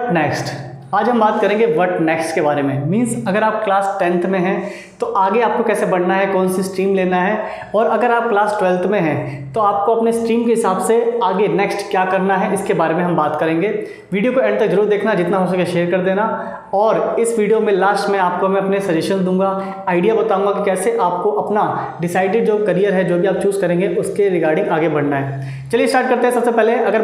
What next. आज हम बात करेंगे व्हाट नेक्स्ट के बारे में। मींस अगर आप क्लास 10th में हैं तो आगे आपको कैसे बढ़ना है, कौन सी स्ट्रीम लेना है, और अगर आप क्लास 12th में हैं तो आपको अपने स्ट्रीम के हिसाब से आगे नेक्स्ट क्या करना है, इसके बारे में हम बात करेंगे। वीडियो को एंड तक जरूर देखना, जितना हो सके शेयर कर देना। और इस वीडियो में लास्ट में आपको मैं अपने सजेशन दूंगा, आइडिया बताऊंगा कि कैसे आपको अपना डिसाइडेड जो करियर है, जो भी आप चूज़ करेंगे उसके रिगार्डिंग आगे बढ़ना है। चलिए स्टार्ट करते हैं। सबसे पहले अगर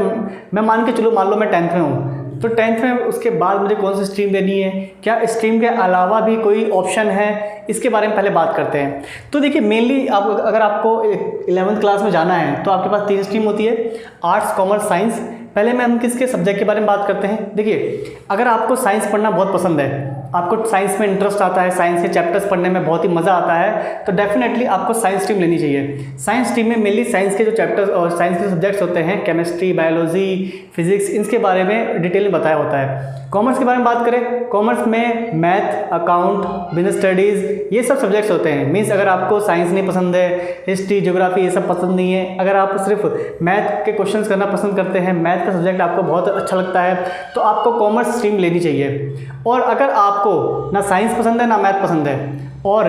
मैं मान लो मैं 10th में हूँ, तो 10th में उसके बाद मुझे कौन सी स्ट्रीम लेनी है, क्या स्ट्रीम के अलावा भी कोई ऑप्शन है, इसके बारे में पहले बात करते हैं। तो देखिए मेनली अगर आपको 11th क्लास में जाना है तो आपके पास 3 स्ट्रीम होती है, आर्ट्स, कॉमर्स, साइंस। पहले में हम किसके सब्जेक्ट के बारे में बात करते हैं। देखिए अगर आपको साइंस पढ़ना बहुत पसंद है, आपको साइंस में इंटरेस्ट आता है, साइंस के चैप्टर्स पढ़ने में बहुत ही मज़ा आता है, तो डेफिनेटली आपको साइंस स्ट्रीम लेनी चाहिए। साइंस स्ट्रीम में मेनली साइंस के जो चैप्टर्स और साइंस के सब्जेक्ट्स होते हैं, केमिस्ट्री, बायोलॉजी, फिजिक्स, इनके बारे में डिटेल में बताया होता है। कॉमर्स के बारे में बात करें, कॉमर्स में मैथ, अकाउंट, बिजनेस स्टडीज़, ये सब सब्जेक्ट्स होते हैं। मीन्स अगर आपको साइंस नहीं पसंद है, हिस्ट्री, ज्योग्राफी ये सब पसंद नहीं है, अगर आप सिर्फ मैथ के क्वेश्चंस करना पसंद करते हैं, मैथ का सब्जेक्ट आपको बहुत अच्छा लगता है, तो आपको कॉमर्स स्ट्रीम लेनी चाहिए। और अगर आपको ना साइंस पसंद है ना मैथ पसंद है, और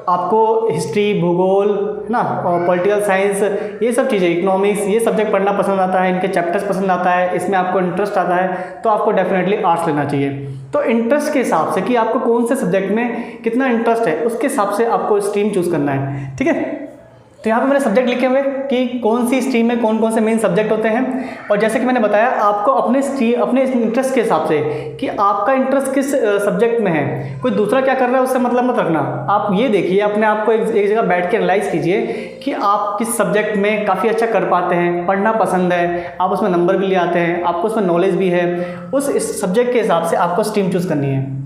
आपको हिस्ट्री, भूगोल है ना, और पॉलिटिकल साइंस, ये सब चीज़ें, इकोनॉमिक्स, ये सब्जेक्ट पढ़ना पसंद आता है, इनके चैप्टर्स पसंद आता है, इसमें आपको इंटरेस्ट आता है, तो आपको डेफिनेटली आर्ट्स लेना चाहिए। तो इंटरेस्ट के हिसाब से कि आपको कौन से सब्जेक्ट में कितना इंटरेस्ट है, उसके हिसाब से आपको स्ट्रीम चूज़ करना है। ठीक है, तो यहाँ पे मैंने सब्जेक्ट लिखे हुए कि कौन सी स्ट्रीम में कौन कौन से मेन सब्जेक्ट होते हैं। और जैसे कि मैंने बताया आपको अपने इंटरेस्ट के हिसाब से कि आपका इंटरेस्ट किस सब्जेक्ट में है, कोई दूसरा क्या कर रहा है उससे मतलब मत रखना। आप ये देखिए, अपने आप को एक जगह बैठ के एनालाइज कीजिए कि आप किस सब्जेक्ट में काफ़ी अच्छा कर पाते हैं, पढ़ना पसंद है, आप उसमें नंबर भी ले आते हैं, आपको उसमें नॉलेज भी है, इस सब्जेक्ट के हिसाब से आपको स्ट्रीम चूज़ करनी है।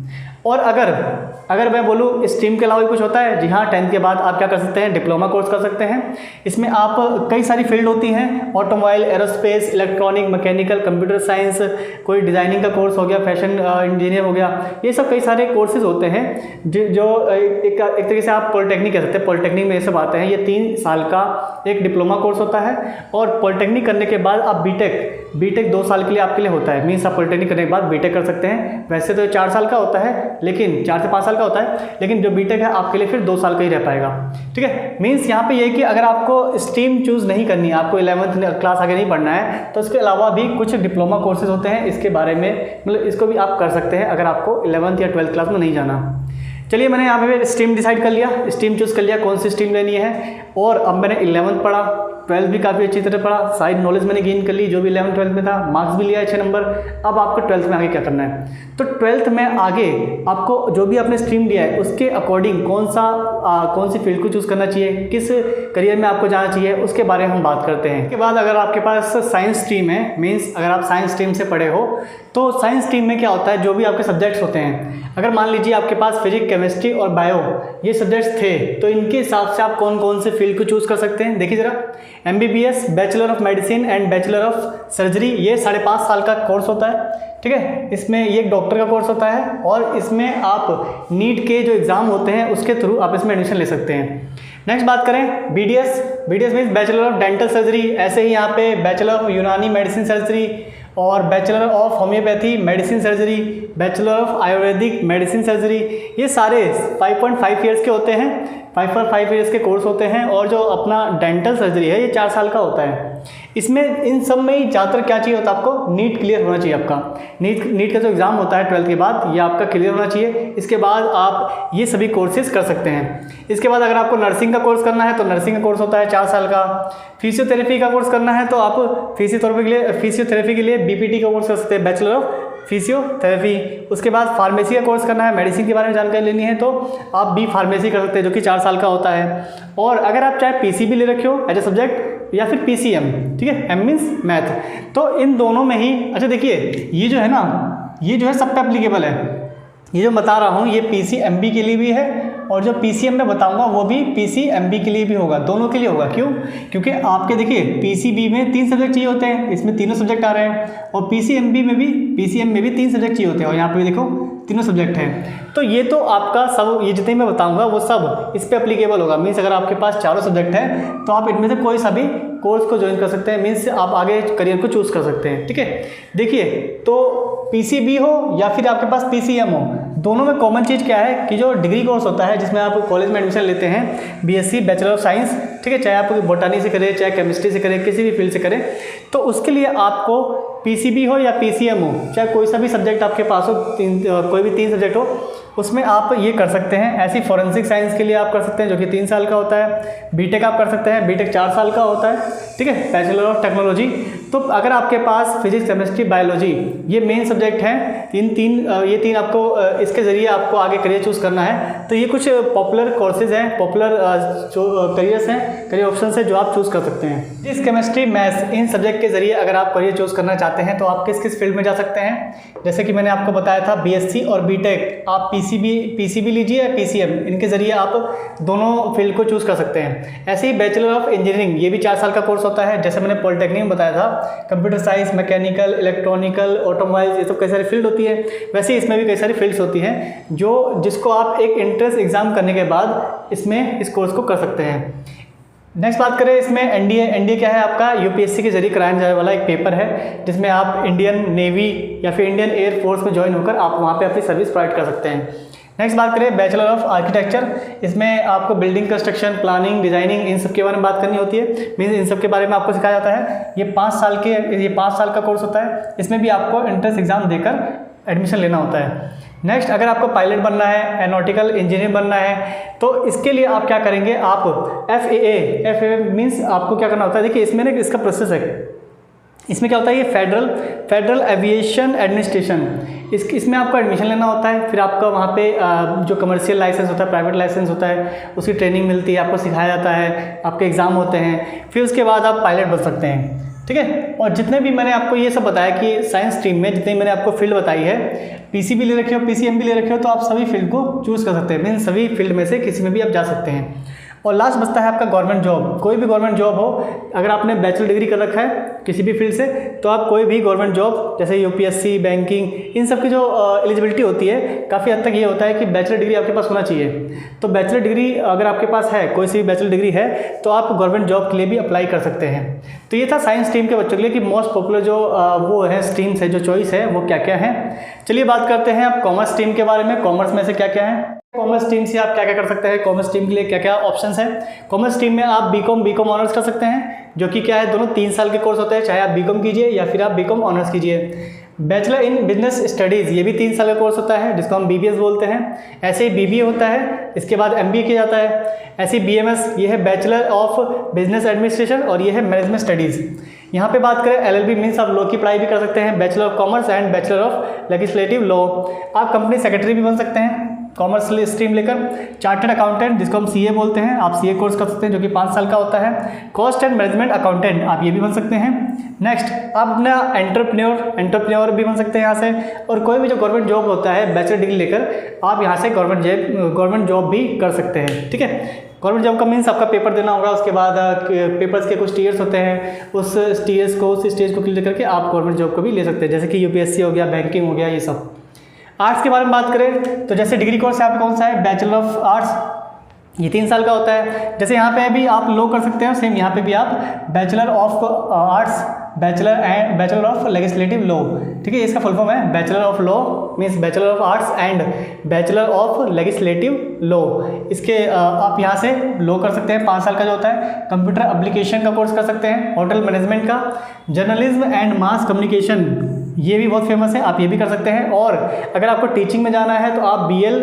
और अगर मैं बोलूँ स्ट्रीम के अलावा भी कुछ होता है, जी हाँ, 10th के बाद आप क्या कर सकते हैं, डिप्लोमा कोर्स कर सकते हैं। इसमें आप कई सारी फील्ड होती हैं, automobile, aerospace, electronic, mechanical, computer science, कोई डिज़ाइनिंग का कोर्स हो गया, फैशन इंजीनियर हो गया, ये सब कई सारे कोर्सेज होते हैं जो एक तरीके से आप पॉलिटेक्निक कह सकते हैं। पॉलिटेक्निक में ये सब आते हैं। ये 3 साल का एक डिप्लोमा कोर्स होता है, और पॉलिटेक्निक करने के बाद आप बीटेक 2 साल के लिए आपके लिए होता है। मीन्स आप पॉलिटेक्निक करने के बाद बीटेक कर सकते हैं। वैसे तो 4 साल का होता है, लेकिन 4 से 5 साल का होता है, लेकिन जो बीटेक है आपके लिए फिर 2 साल का ही रह पाएगा। ठीक है, मीन्स यहाँ पे ये है कि अगर आपको स्ट्रीम चूज़ नहीं करनी है, आपको 11th क्लास आगे नहीं पढ़ना है, तो इसके अलावा भी कुछ डिप्लोमा कोर्सेज होते हैं, इसके बारे में मतलब इसको भी आप कर सकते हैं अगर आपको 11th या 12th क्लास में नहीं जाना। चलिए मैंने यहाँ पे स्ट्रीम डिसाइड कर लिया, स्ट्रीम चूज़ कर लिया कौन सी स्ट्रीम लेनी है। और अब मैंने 11th पढ़ा, 12th भी काफ़ी अच्छी तरह पढ़ा, साइड नॉलेज मैंने गेन कर ली जो भी 11th 12th में था, मार्क्स भी लिया 6 नंबर। अब आपको 12th में आगे क्या करना है, तो 12th में आगे आपको जो भी आपने स्ट्रीम लिया है उसके अकॉर्डिंग कौन सी फील्ड को चूज़ करना चाहिए, किस करियर में आपको जाना चाहिए, उसके बारे में हम बात करते हैं। इसके बाद अगर आपके पास साइंस स्ट्रीम है, मीन्स अगर आप साइंस स्ट्रीम से पढ़े हो, तो साइंस स्ट्रीम में क्या होता है, जो भी आपके सब्जेक्ट्स होते हैं, अगर मान लीजिए आपके पास फिजिक्स, केमिस्ट्री और बायो ये सब्जेक्ट्स थे, तो इनके हिसाब से आप कौन कौन से फील्ड को चूज़ कर सकते हैं। देखिए ज़रा, MBBS, bachelor of medicine and bachelor of surgery, ये 5.5 साल का कोर्स होता है। ठीक है, इसमें ये एक डॉक्टर का कोर्स होता है, और इसमें आप नीट के जो एग्ज़ाम होते हैं उसके थ्रू आप इसमें एडमिशन ले सकते हैं। नेक्स्ट बात करें BDS means bachelor of dental surgery. ऐसे ही यहाँ पे बैचलर ऑफ यूनानी मेडिसिन सर्जरी, और bachelor of homeopathy medicine surgery, bachelor of Ayurvedic medicine surgery, ये सारे 5.5 ईयर्स के होते हैं, 5 ईयर्स के कोर्स होते हैं। और जो अपना डेंटल सर्जरी है ये 4 साल का होता है। इसमें इन सब में ही ज़्यादातर क्या चाहिए होता है, आपको नीट क्लियर होना चाहिए। आपका नीट का जो एग्ज़ाम होता है 12th के बाद, ये आपका क्लियर होना चाहिए। इसके बाद आप ये सभी कोर्सेज कर सकते हैं। इसके बाद अगर आपको नर्सिंग का कोर्स करना है तो नर्सिंग का कोर्स होता है 4 साल का। फिजियोथेरेपी का कोर्स करना है तो आप फिजियोथेरेपी के लिए BPT का कोर्स कर सकते हैं, बैचलर ऑफ फिजियोथेरेपी। उसके बाद फार्मेसी का कोर्स करना है, मेडिसिन के बारे में जानकारी लेनी है तो आप B फार्मेसी कर सकते हैं, जो कि 4 साल का होता है। और अगर आप चाहे PCB ले रखे हो एज ए सब्जेक्ट, या फिर PCM, ठीक है, M मीन्स मैथ, तो इन दोनों में ही अच्छा देखिए ये जो है ना, ये जो है सब पे एप्लीकेबल है। ये जो बता रहा हूँ ये PCMB के लिए भी है, और जो PCM में बताऊंगा वो भी PCMB के लिए भी होगा, दोनों के लिए होगा। क्यों? क्योंकि आपके देखिए PCB में 3 सब्जेक्ट चाहिए होते हैं, इसमें तीनों सब्जेक्ट आ रहे हैं, और PCM में भी 3 सब्जेक्ट चाहिए होते हैं, और यहाँ पे देखो तीनों सब्जेक्ट हैं। तो ये तो आपका सब, ये जितने मैं बताऊंगा वो सब इस पर एप्लीकेबल होगा। मीन्स अगर आपके पास चारों सब्जेक्ट हैं तो आप इनमें से कोई सा भी कोर्स को ज्वाइन कर सकते हैं, मीन्स आप आगे करियर को चूज़ कर सकते हैं। ठीक है, देखिए तो पीसीबी हो या फिर आपके पास पीसीएम हो, दोनों में कॉमन चीज़ क्या है कि जो डिग्री कोर्स होता है जिसमें आप कॉलेज में एडमिशन लेते हैं बीएससी बैचलर ऑफ साइंस, ठीक है, चाहे आप बोटानी से करें चाहे केमिस्ट्री से करें किसी भी फील्ड से करें, तो उसके लिए आपको पीसीबी हो या पीसीएम हो, चाहे कोई सा भी सब्जेक्ट आपके पास हो, कोई भी 3 सब्जेक्ट हो, उसमें आप ये कर सकते हैं। ऐसी फॉरेंसिक साइंस के लिए आप कर सकते हैं जो कि 3 साल का होता है। बीटेक आप कर सकते हैं, बीटेक 4 साल का होता है, ठीक है, बैचलर ऑफ टेक्नोलॉजी। तो अगर आपके पास फिजिक्स केमिस्ट्री बायोलॉजी ये मेन सब्जेक्ट हैं, ये तीन आपको इसके ज़रिए आपको आगे करियर चूज़ करना है, तो ये कुछ पॉपुलर कोर्सेज हैं, पॉपुलर जो करियर्स हैं, करियर ऑप्शन है जो आप चूज़ कर सकते हैं। फिजिक्स केमिस्ट्री मैथ्स इन सब्जेक्ट के ज़रिए अगर आप करियर चूज़ करना चाहते हैं तो आप किस किस फील्ड में जा सकते हैं, जैसे कि मैंने आपको बताया था बीएससी और बीटेक आप पीसीबी लीजिए या पीसीएम, इनके ज़रिए आप दोनों फील्ड को चूज़ कर सकते हैं। ऐसे ही बैचलर ऑफ इंजीनियरिंग ये भी 4 साल का कोर्स होता है, जैसे मैंने पॉलिटेक्निक में बताया था, computer science, mechanical, electronical, automobiles, ये सब कई सारी फील्ड होती है। वैसे ही इसमें भी कई सारी फील्ड्स होती हैं जिसको आप एक एंट्रेंस एग्ज़ाम करने के बाद इसमें इस कोर्स को कर सकते हैं। नेक्स्ट बात करें इसमें एनडीए क्या है, आपका यूपीएससी के जरिए कराया जाने वाला एक पेपर है जिसमें आप इंडियन नेवी या फिर इंडियन एयर फोर्स में ज्वाइन होकर आप वहाँ पे अपनी सर्विस प्रोवाइड कर सकते हैं। नेक्स्ट बात करें बैचलर ऑफ आर्किटेक्चर, इसमें आपको बिल्डिंग कंस्ट्रक्शन, प्लानिंग, डिजाइनिंग इन सब के बारे में बात करनी होती है, मीन्स इन सब के बारे में आपको सिखाया जाता है। ये 5 साल का कोर्स होता है, इसमें भी आपको एंट्रेंस एग्जाम देकर एडमिशन लेना होता है। नेक्स्ट, अगर आपको पायलट बनना है, एरोनॉटिकल इंजीनियर बनना है, तो इसके लिए आप क्या करेंगे, आप FAA मीन्स आपको क्या करना होता है, देखिए इसमें ना इसका प्रोसेस है, इसमें क्या होता है, ये फेडरल एविएशन एडमिनिस्ट्रेशन, इसमें आपको एडमिशन लेना होता है, फिर आपका वहाँ पे जो कमर्शियल लाइसेंस होता है, प्राइवेट लाइसेंस होता है, उसकी ट्रेनिंग मिलती है, आपको सिखाया जाता है, आपके एग्ज़ाम होते हैं, फिर उसके बाद आप पायलट बन सकते हैं, ठीक है। और जितने भी मैंने आपको ये सब बताया कि साइंस स्ट्रीम में जितने मैंने आपको फील्ड बताई है, पीसीबी ले रखे हो, पीसीएम भी ले रखे हो, तो आप सभी फील्ड को चूज़ कर सकते हैं, मीन सभी फील्ड में से किसी में भी आप जा सकते हैं। और लास्ट बचता है आपका गवर्नमेंट जॉब। कोई भी गवर्नमेंट जॉब हो, अगर आपने बैचलर डिग्री कर रखा है किसी भी फील्ड से, तो आप कोई भी गवर्नमेंट जॉब जैसे यूपीएससी, बैंकिंग, इन सब की जो एलिजिबिलिटी होती है, काफ़ी हद तक ये होता है कि बैचलर डिग्री आपके पास होना चाहिए। तो बैचलर डिग्री अगर आपके पास है, कोई सी भी बैचलर डिग्री है, तो आप गवर्नमेंट जॉब के लिए भी अप्लाई कर सकते हैं। तो ये था साइंस स्ट्रीम के बच्चों के लिए कि मोस्ट पॉपुलर जो वो है स्ट्रीम्स है, जो चॉइस है वो क्या क्या है। चलिए बात करते हैं आप कॉमर्स स्ट्रीम के बारे में। कॉमर्स में से क्या क्या है, कॉमर्स स्ट्रीम से आप क्या क्या कर सकते हैं, कॉमर्स स्ट्रीम के लिए क्या क्या ऑप्शंस हैं। कॉमर्स स्ट्रीम में आप बीकॉम ऑनर्स कर सकते हैं, जो कि क्या है, दोनों 3 साल के कोर्स होते हैं, चाहे आप बीकॉम कीजिए या फिर आप बीकॉम ऑनर्स कीजिए। बैचलर इन बिजनेस स्टडीज़ ये भी 3 साल का कोर्स होता है, जिसको हम BBS बोलते हैं। ऐसे ही BBA होता है, इसके बाद MBA किया जाता है। ऐसे ही BMS ये है बैचलर ऑफ बिजनेस एडमिनिस्ट्रेशन, और ये है मैनेजमेंट स्टडीज़। यहाँ पे बात करें LLB मीन्स आप लॉ की पढ़ाई भी कर सकते हैं, bachelor of commerce and bachelor of legislative law. आप कंपनी सेक्रेटरी भी बन सकते हैं कॉमर्स स्ट्रीम लेकर। चार्टर्ड अकाउंटेंट जिसको हम CA बोलते हैं, आप CA कोर्स कर सकते हैं जो कि 5 साल का होता है। कॉस्ट एंड मैनेजमेंट अकाउंटेंट आप ये भी बन सकते हैं। नेक्स्ट, आप अपना एंटरप्रेन्योर भी बन सकते हैं यहाँ से। और कोई भी जो गवर्नमेंट जॉब होता है बैचलर डिग्री लेकर, आप यहाँ से गवर्नमेंट जॉब भी कर सकते हैं, ठीक है। गवर्नमेंट जॉब का मीन्स आपका पेपर देना होगा, उसके बाद पेपर्स के कुछ टीयर्स होते हैं, उस स्टेज को क्लियर करके आप गवर्नमेंट जॉब को भी ले सकते हैं, जैसे कि UPSC हो गया, बैंकिंग हो गया, ये सब। आर्ट्स के बारे में बात करें तो जैसे डिग्री कोर्स यहाँ पे कौन सा है, बैचलर ऑफ आर्ट्स, ये 3 साल का होता है। जैसे यहाँ पे भी आप लॉ कर सकते हैं, सेम यहाँ पे भी आप bachelor of arts, bachelor of legislative law, ठीक है। इसका फुल फॉर्म है bachelor of law means bachelor of arts and bachelor of legislative law. इसके आप यहाँ से लॉ कर सकते हैं, 5 साल का जो होता है। कंप्यूटर एप्लीकेशन का कोर्स कर सकते हैं, होटल मैनेजमेंट का, जर्नलिज्म एंड मास कम्युनिकेशन ये भी बहुत फेमस है, आप ये भी कर सकते हैं। और अगर आपको टीचिंग में जाना है तो आप BL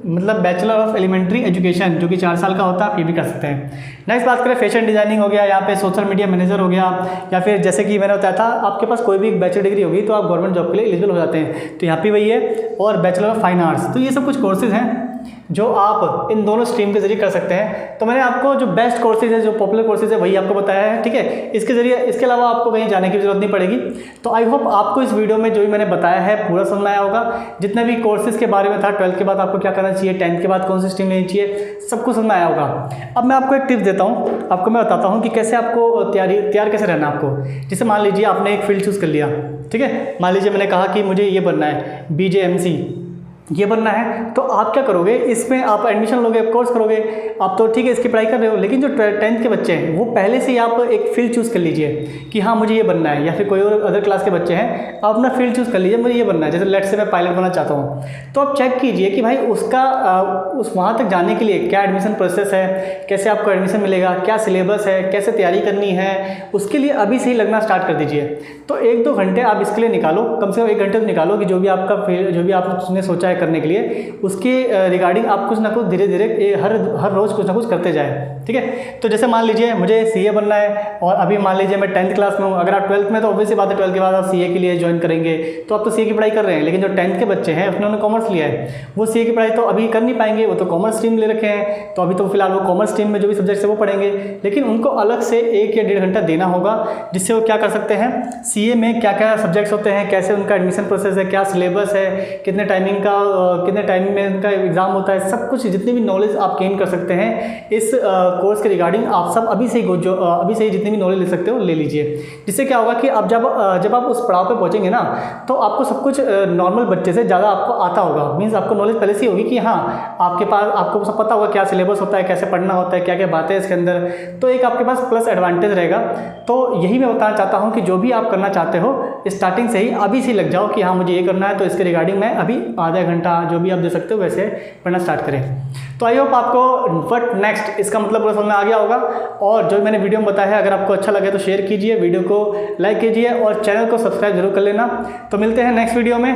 मतलब बैचलर ऑफ एलिमेंट्री एजुकेशन जो कि 4 साल का होता है, आप ये भी कर सकते हैं। नेक्स्ट बात करें फैशन डिजाइनिंग हो गया, यहाँ पे सोशल मीडिया मैनेजर हो गया, या फिर जैसे कि मैंने बताया था आपके पास कोई भी बैचलर डिग्री होगी तो आप गवर्नमेंट जॉब के लिए एलिजिबल हो जाते हैं, तो यहाँ पे वही है। और बैचलर ऑफ फाइन आर्ट्स, तो ये सब कुछ कोर्सेज हैं जो आप इन दोनों स्ट्रीम के जरिए कर सकते हैं। तो मैंने आपको जो बेस्ट कोर्सेज है, जो पॉपुलर कोर्सेज है, वही आपको बताया है, ठीक है। इसके अलावा आपको कहीं जाने की जरूरत नहीं पड़ेगी। तो आई होप आपको इस वीडियो में जो भी मैंने बताया है पूरा समझ में आया होगा। जितने भी कोर्सेज के बारे में था, 12th के बाद आपको क्या करना चाहिए, 10th के बाद कौन सी स्ट्रीम लेनी चाहिए, सब कुछ समझ में आया होगा। अब मैं आपको एक टिप्स देता हूँ, आपको मैं बताता हूँ कि कैसे आपको तैयार कैसे रहना है आपको। जैसे मान लीजिए आपने एक फील्ड चूज़ कर लिया, ठीक है। मान लीजिए मैंने कहा कि मुझे ये बनना है BJMC, ये बनना है, तो आप क्या करोगे, इसमें आप एडमिशन लोगे, कोर्स करोगे, आप तो ठीक है इसकी पढ़ाई कर रहे हो, लेकिन जो 10th के बच्चे हैं वो पहले से ही आप एक फील्ड चूज़ कर लीजिए कि हाँ मुझे ये बनना है, या फिर कोई और अदर क्लास के बच्चे हैं आप अपना फील्ड चूज़ कर लीजिए, मुझे ये बनना है। जैसे लेट्स से मैं पायलट बनना चाहता हूँ, तो आप चेक कीजिए कि भाई उसका उस वहाँ तक जाने के लिए क्या एडमिशन प्रोसेस है, कैसे आपको एडमिशन मिलेगा, क्या सिलेबस है, कैसे तैयारी करनी है, उसके लिए अभी से ही लगना स्टार्ट कर दीजिए। तो 1-2 घंटे आप इसके लिए निकालो, कम से कम 1 घंटे तो निकालो कि जो भी आपका फील्ड, जो भी आपने सोचा है करने के लिए, उसके रिगार्डिंग आप कुछ ना कुछ धीरे धीरे हर रोज़ कुछ ना कुछ करते जाए, ठीक है। तो जैसे मान लीजिए मुझे सीए बनना है, और अभी मान लीजिए मैं 10th क्लास में हूँ, अगर आप 12th में तो ऑब्वियसली बात है 12th के बाद आप सीए के लिए ज्वाइन करेंगे, तो आप तो सीए की पढ़ाई कर रहे हैं। लेकिन जो 10th के बच्चे हैं उन्होंने कॉमर्स लिया है, वो सीए की पढ़ाई तो अभी कर नहीं पाएंगे, वो तो कॉमर्स स्ट्रीम ले रखे हैं, तो अभी तो फिलहाल वो कॉमर्स स्ट्रीम में जो भी सब्जेक्ट्स है वो पढ़ेंगे। लेकिन उनको अलग से 1 या 1.5 घंटा देना होगा, जिससे वो क्या कर सकते हैं, सीए में क्या क्या सब्जेक्ट्स होते हैं, कैसे उनका एडमिशन प्रोसेस है, क्या सिलेबस है, कितने टाइमिंग में उनका एग्जाम होता है, सब कुछ जितनी भी नॉलेज आप गेन कर सकते हैं इस कोर्स के रिगार्डिंग, आप सब अभी से ही जितनी भी नॉलेज ले सकते हो ले लीजिए। जिससे क्या होगा कि अब जब आप उस पड़ाव पे पहुंचेंगे ना, तो आपको सब कुछ नॉर्मल बच्चे से ज़्यादा आपको आता होगा। मीन्स आपको नॉलेज पहले से ही होगी कि हाँ आपको सब पता होगा क्या सिलेबस होता है, कैसे पढ़ना होता है, क्या क्या बातें हैं इसके अंदर, तो एक आपके पास प्लस एडवांटेज रहेगा। तो यही मैं बताना चाहता हूँ कि जो भी आप करना चाहते हो स्टार्टिंग से ही अभी से लग जाओ कि हाँ मुझे ये करना है, तो इसके रिगार्डिंग मैं अभी आधा घंटा जो भी आप दे सकते हो वैसे पढ़ना स्टार्ट करें। तो आई होप आपको व्हाट नेक्स्ट इसका मतलब पूरा समझ में आ गया होगा। और जो मैंने वीडियो में बताया है अगर आपको अच्छा लगे तो शेयर कीजिए, वीडियो को लाइक कीजिए और चैनल को सब्सक्राइब जरूर कर लेना। तो मिलते हैं नेक्स्ट वीडियो में।